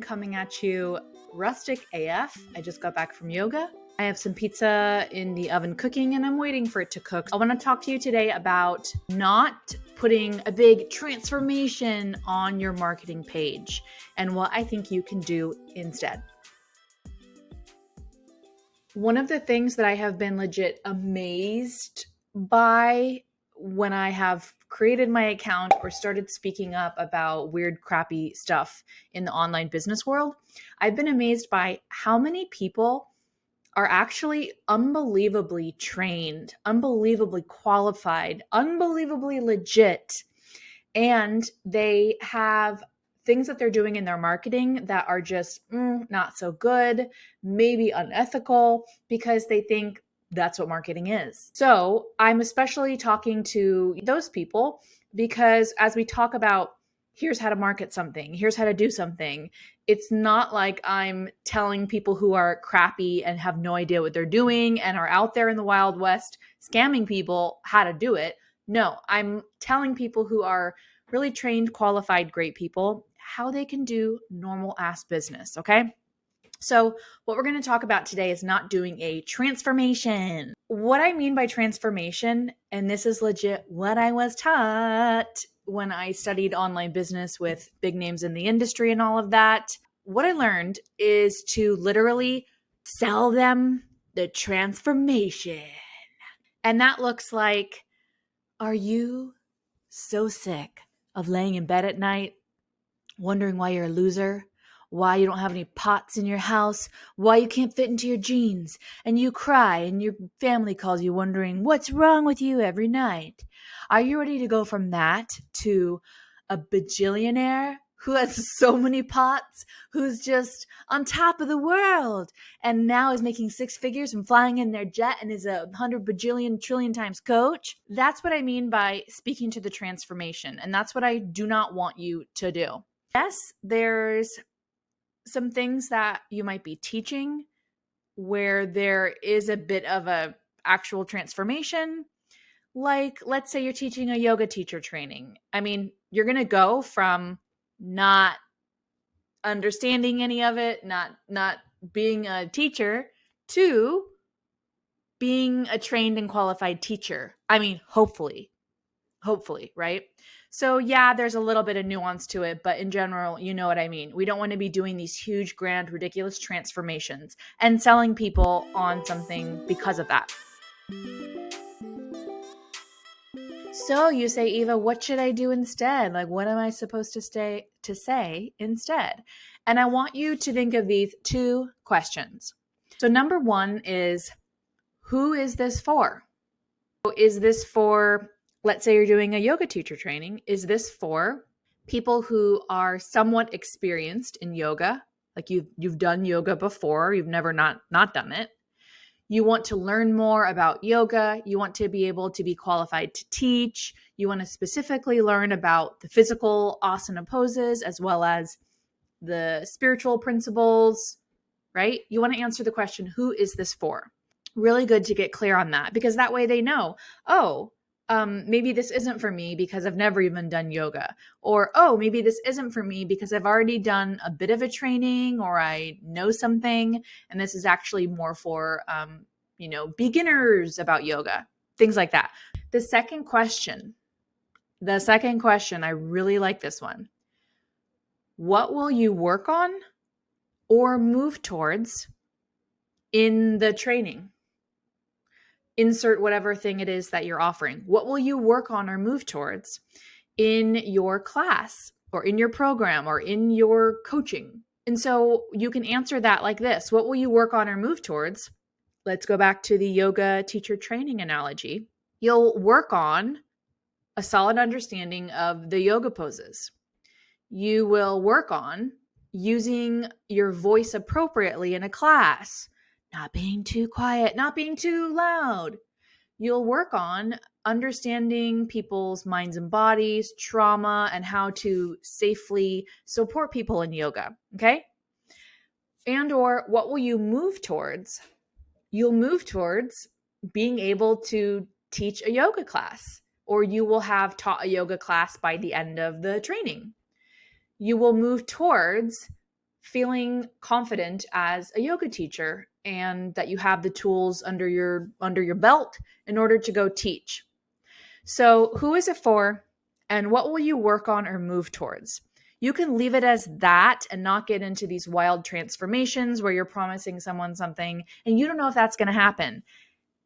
coming at you rustic AF. I just got back from yoga. I have some pizza in the oven cooking and I'm waiting for it to cook. I want to talk to you today about not putting a big transformation on your marketing page and what I think you can do instead. One of the things that I have been legit amazed by when I have created my account or started speaking up about weird, crappy stuff in the online business world, I've been amazed by how many people are actually unbelievably trained, unbelievably qualified, unbelievably legit, and they have things that they're doing in their marketing that are just not so good, maybe unethical, because they think that's what marketing is. So I'm especially talking to those people because as we talk about here's how to market something, here's how to do something, it's not like I'm telling people who are crappy and have no idea what they're doing and are out there in the Wild West scamming people how to do it. No, I'm telling people who are really trained, qualified, great people how they can do normal ass business, okay? So what we're going to talk about today is not doing a transformation. What I mean by transformation, and this is legit what I was taught when I studied online business with big names in the industry and all of that, what I learned is to literally sell them the transformation. And that looks like, are you so sick of laying in bed at night, wondering why you're a loser, why you don't have any pots in your house, why you can't fit into your jeans, and you cry and your family calls you wondering what's wrong with you every night? Are you ready to go from that to a bajillionaire who has so many pots, who's just on top of the world and now is making six figures and flying in their jet and is 100 bajillion trillion times coach? That's what I mean by speaking to the transformation. And that's what I do not want you to do. Yes, there's some things that you might be teaching where there is a bit of a actual transformation. Like, let's say you're teaching a yoga teacher training. I mean, you're going to go from not understanding any of it, not being a teacher, to being a trained and qualified teacher. I mean, hopefully, right? So yeah, there's a little bit of nuance to it, but in general, you know what I mean. We don't want to be doing these huge, grand, ridiculous transformations and selling people on something because of that. So you say, Eva, what should I do instead? Like, what am I supposed to say instead? And I want you to think of these two questions. So number one is, who is this for? Is this for, let's say you're doing a yoga teacher training. Is this for people who are somewhat experienced in yoga? Like you've done yoga before, you've never not done it. You want to learn more about yoga. You want to be able to be qualified to teach. You want to specifically learn about the physical asana poses as well as the spiritual principles, right? You want to answer the question, who is this for? Really good to get clear on that because that way they know, maybe this isn't for me because I've never even done yoga. Or, maybe this isn't for me because I've already done a bit of a training or I know something. And this is actually more for, beginners about yoga, things like that. The second question, I really like this one. What will you work on or move towards in the training? Insert whatever thing it is that you're offering. What will you work on or move towards in your class or in your program or in your coaching? And so you can answer that like this. What will you work on or move towards? Let's go back to the yoga teacher training analogy. You'll work on a solid understanding of the yoga poses. You will work on using your voice appropriately in a class. Not being too quiet, not being too loud. You'll work on understanding people's minds and bodies, trauma, and how to safely support people in yoga, okay? And or what will you move towards? You'll move towards being able to teach a yoga class, or you will have taught a yoga class by the end of the training. You will move towards feeling confident as a yoga teacher and that you have the tools under your belt in order to go teach. So, who is it for and what will you work on or move towards? You can leave it as that and not get into these wild transformations where you're promising someone something and you don't know if that's going to happen.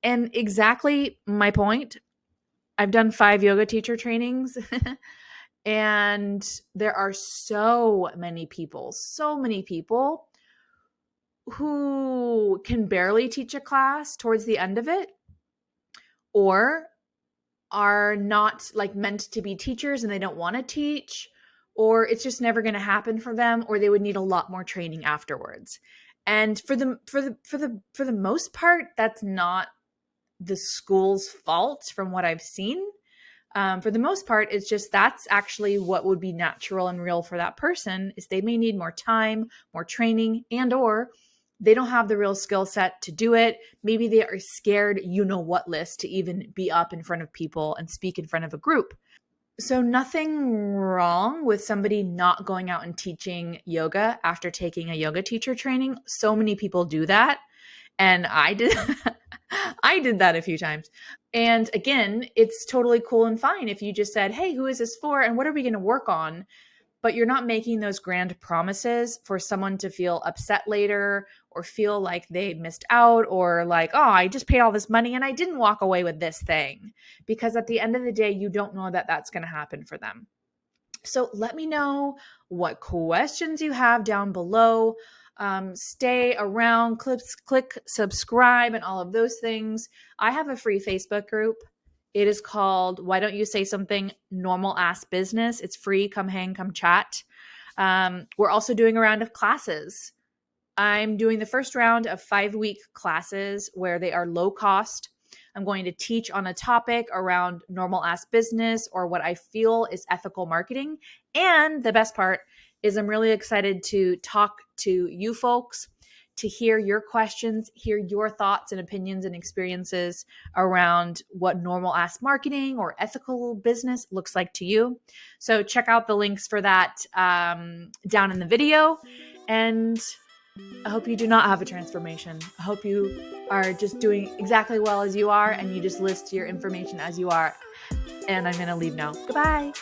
And exactly my point, I've done 5 yoga teacher trainings and there are so many people who can barely teach a class towards the end of it, or are not like meant to be teachers and they don't want to teach, or it's just never going to happen for them, or they would need a lot more training afterwards. And for the most part, that's not the school's fault from what I've seen. For the most part, it's just that's actually what would be natural and real for that person, is they may need more time, more training, and or they don't have the real skill set to do it. Maybe they are scared, you know what list, to even be up in front of people and speak in front of a group. So nothing wrong with somebody not going out and teaching yoga after taking a yoga teacher training. So many people do that. And I did I did that a few times. And again, it's totally cool and fine if you just said, "Hey, who is this for and what are we going to work on?" But you're not making those grand promises for someone to feel upset later or feel like they missed out, or like, "Oh, I just paid all this money and I didn't walk away with this thing." Because at the end of the day, you don't know that that's going to happen for them. So let me know what questions you have down below. Stay around, click subscribe, and all of those things. I have a free Facebook group. It is called Why Don't You Say Something Normal Ass Business. It's free. Come hang, come chat. We're also doing a round of classes. I'm doing the first round of 5-week classes where they are low cost. I'm going to teach on a topic around normal ass business or what I feel is ethical marketing. And the best part is I'm really excited to talk to you folks, to hear your questions, hear your thoughts and opinions and experiences around what normal ass marketing or ethical business looks like to you. So check out the links for that down in the video. And I hope you do not have a transformation. I hope you are just doing exactly well as you are and you just list your information as you are. And I'm going to leave now. Goodbye.